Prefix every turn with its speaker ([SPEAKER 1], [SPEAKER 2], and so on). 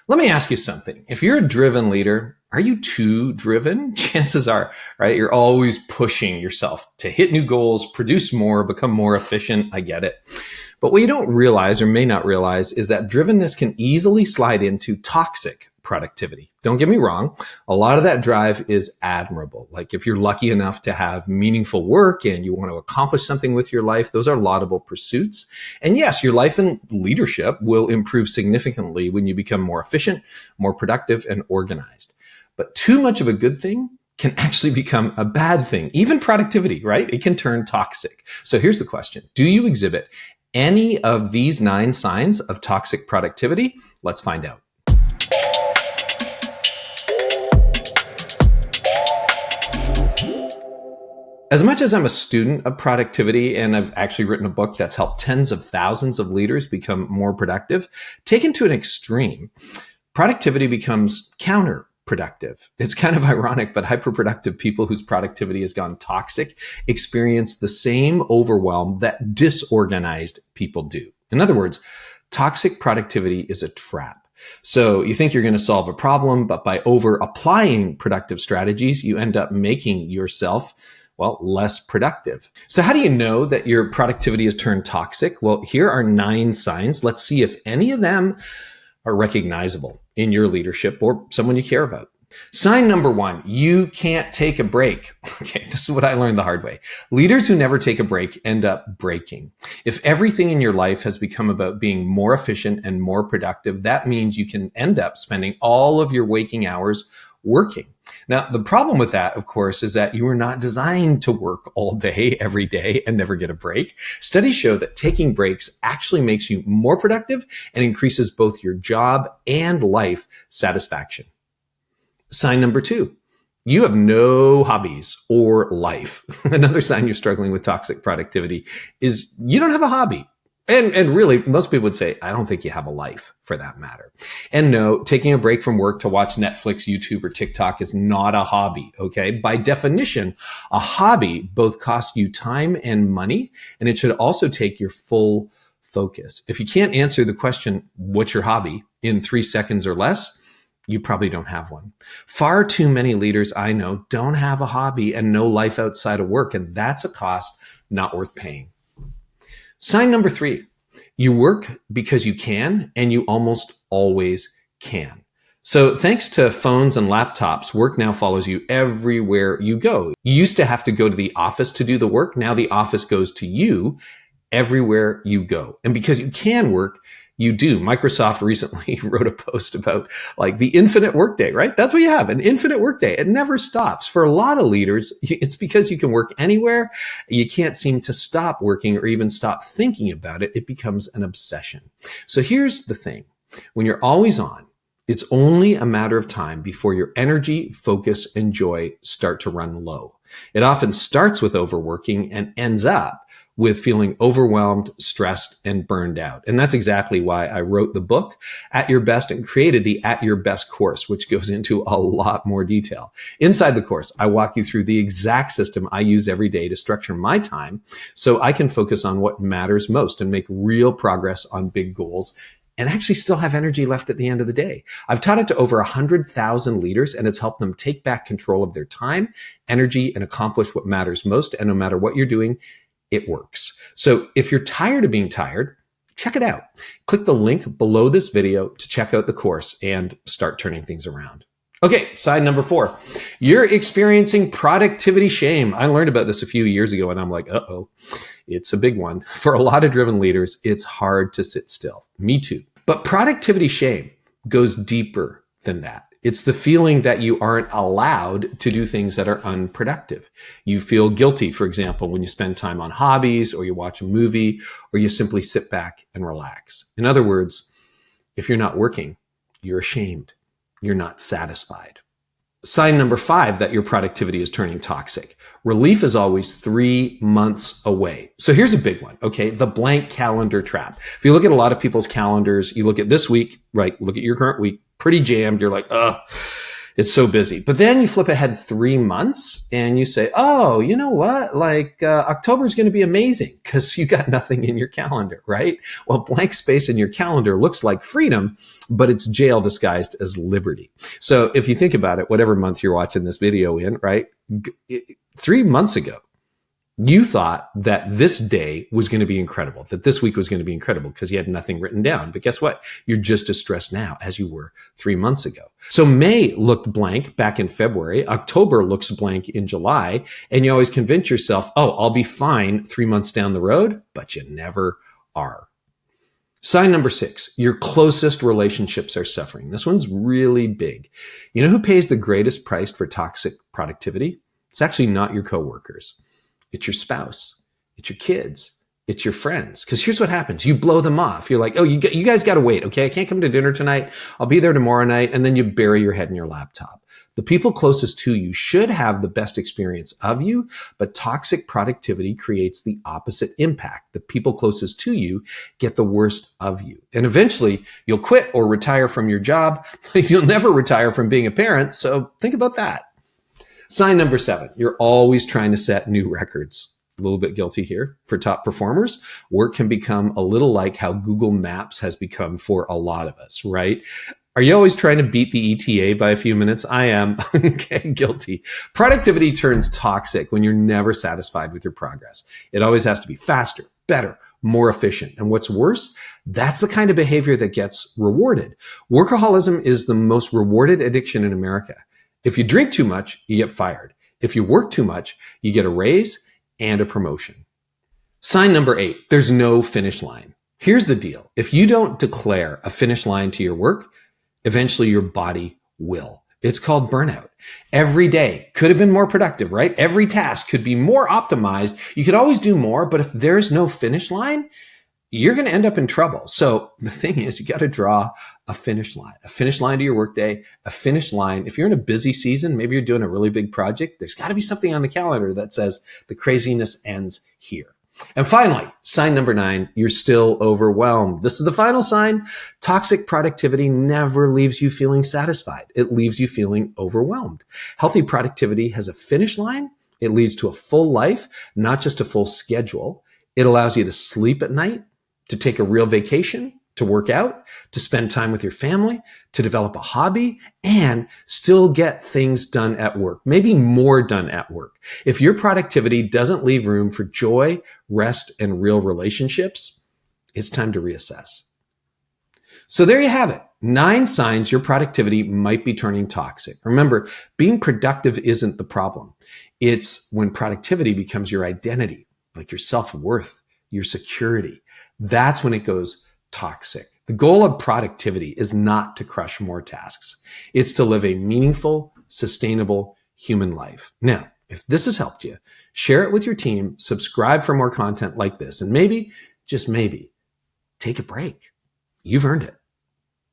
[SPEAKER 1] Let me ask you something. If you're a driven leader, are you too driven? Chances are, right? You're always pushing yourself to hit new goals, produce more, become more efficient. I get it. But what you don't realize or may not realize is that drivenness can easily slide into toxic productivity. Don't get me wrong. A lot of that drive is admirable. Like if you're lucky enough to have meaningful work and you want to accomplish something with your life, those are laudable pursuits. And yes, your life and leadership will improve significantly when you become more efficient, more productive, and organized. But too much of a good thing can actually become a bad thing. Even productivity, right? It can turn toxic. So here's the question. Do you exhibit any of these 9 signs of toxic productivity? Let's find out. As much as I'm a student of productivity and I've actually written a book that's helped tens of thousands of leaders become more productive, taken to an extreme, productivity becomes counterproductive. It's kind of ironic, but hyperproductive people whose productivity has gone toxic experience the same overwhelm that disorganized people do. In other words, toxic productivity is a trap. So you think you're going to solve a problem, but by over applying productive strategies, you end up making yourself less productive. So how do you know that your productivity has turned toxic? Well, here are 9 signs. Let's see if any of them are recognizable in your leadership or someone you care about. Sign number 1, you can't take a break. Okay, this is what I learned the hard way. Leaders who never take a break end up breaking. If everything in your life has become about being more efficient and more productive, that means you can end up spending all of your waking hours working. Now, the problem with that, of course, is that you are not designed to work all day, every day, and never get a break. Studies show that taking breaks actually makes you more productive and increases both your job and life satisfaction. Sign number 2, you have no hobbies or life. Another sign you're struggling with toxic productivity is you don't have a hobby. And really, most people would say, I don't think you have a life for that matter. And no, taking a break from work to watch Netflix, YouTube, or TikTok is not a hobby, okay? By definition, a hobby both costs you time and money, and it should also take your full focus. If you can't answer the question, what's your hobby, in 3 seconds or less, you probably don't have one. Far too many leaders I know don't have a hobby and no life outside of work, and that's a cost not worth paying. Sign number 3, you work because you can, and you almost always can. So thanks to phones and laptops, work now follows you everywhere you go. You used to have to go to the office to do the work. Now the office goes to you everywhere you go. And because you can work, you do. Microsoft recently wrote a post about like the infinite workday, right? That's what you have, an infinite workday. It never stops. For a lot of leaders, it's because you can work anywhere. You can't seem to stop working or even stop thinking about it. It becomes an obsession. So here's the thing. When you're always on, it's only a matter of time before your energy, focus, and joy start to run low. It often starts with overworking and ends up with feeling overwhelmed, stressed, and burned out. And that's exactly why I wrote the book, At Your Best, and created the At Your Best course, which goes into a lot more detail. Inside the course, I walk you through the exact system I use every day to structure my time so I can focus on what matters most and make real progress on big goals and actually still have energy left at the end of the day. I've taught it to over 100,000 leaders, and it's helped them take back control of their time, energy, and accomplish what matters most. And no matter what you're doing, it works. So if you're tired of being tired, check it out. Click the link below this video to check out the course and start turning things around. Okay, sign number 4, you're experiencing productivity shame. I learned about this a few years ago and I'm like, uh-oh, it's a big one. For a lot of driven leaders, it's hard to sit still. Me too. But productivity shame goes deeper than that. It's the feeling that you aren't allowed to do things that are unproductive. You feel guilty, for example, when you spend time on hobbies or you watch a movie or you simply sit back and relax. In other words, if you're not working, you're ashamed. You're not satisfied. Sign number 5 that your productivity is turning toxic. Relief is always 3 months away. So here's a big one, okay? The blank calendar trap. If you look at a lot of people's calendars, you look at this week, right? Look at your current week, pretty jammed. You're like, It's so busy. But then you flip ahead 3 months and you say, oh, you know what? Like October is going to be amazing because you got nothing in your calendar, right? Well, blank space in your calendar looks like freedom, but it's jail disguised as liberty. So if you think about it, whatever month you're watching this video in, right? 3 months ago, you thought that this day was going to be incredible, that this week was going to be incredible because you had nothing written down. But guess what? You're just as stressed now as you were 3 months ago. So May looked blank back in February. October looks blank in July. And you always convince yourself, oh, I'll be fine 3 months down the road, but you never are. Sign number 6, your closest relationships are suffering. This one's really big. You know who pays the greatest price for toxic productivity? It's actually not your coworkers. It's your spouse, it's your kids, it's your friends. Because here's what happens. You blow them off. You're like, oh, you guys got to wait. Okay, I can't come to dinner tonight. I'll be there tomorrow night. And then you bury your head in your laptop. The people closest to you should have the best experience of you, but toxic productivity creates the opposite impact. The people closest to you get the worst of you. And eventually you'll quit or retire from your job. You'll never retire from being a parent. So think about that. Sign number 7, you're always trying to set new records. A little bit guilty here. For top performers, work can become a little like how Google Maps has become for a lot of us, right? Are you always trying to beat the ETA by a few minutes? I am. Okay, guilty. Productivity turns toxic when you're never satisfied with your progress. It always has to be faster, better, more efficient. And what's worse, that's the kind of behavior that gets rewarded. Workaholism is the most rewarded addiction in America. If you drink too much, you get fired. If you work too much, you get a raise and a promotion. Sign number 8, there's no finish line. Here's the deal. If you don't declare a finish line to your work, eventually your body will. It's called burnout. Every day could have been more productive, right? Every task could be more optimized. You could always do more, but if there's no finish line, you're going to end up in trouble. So the thing is, you got to draw a finish line to your workday, a finish line. If you're in a busy season, maybe you're doing a really big project, there's got to be something on the calendar that says the craziness ends here. And finally, sign number 9, you're still overwhelmed. This is the final sign. Toxic productivity never leaves you feeling satisfied. It leaves you feeling overwhelmed. Healthy productivity has a finish line. It leads to a full life, not just a full schedule. It allows you to sleep at night, to take a real vacation, to work out, to spend time with your family, to develop a hobby, and still get things done at work, maybe more done at work. If your productivity doesn't leave room for joy, rest, and real relationships, it's time to reassess. So there you have it. 9 signs your productivity might be turning toxic. Remember, being productive isn't the problem. It's when productivity becomes your identity, like your self-worth, your security. That's when it goes toxic. The goal of productivity is not to crush more tasks. It's to live a meaningful, sustainable human life. Now, if this has helped you, share it with your team, subscribe for more content like this, and maybe, just maybe, take a break. You've earned it.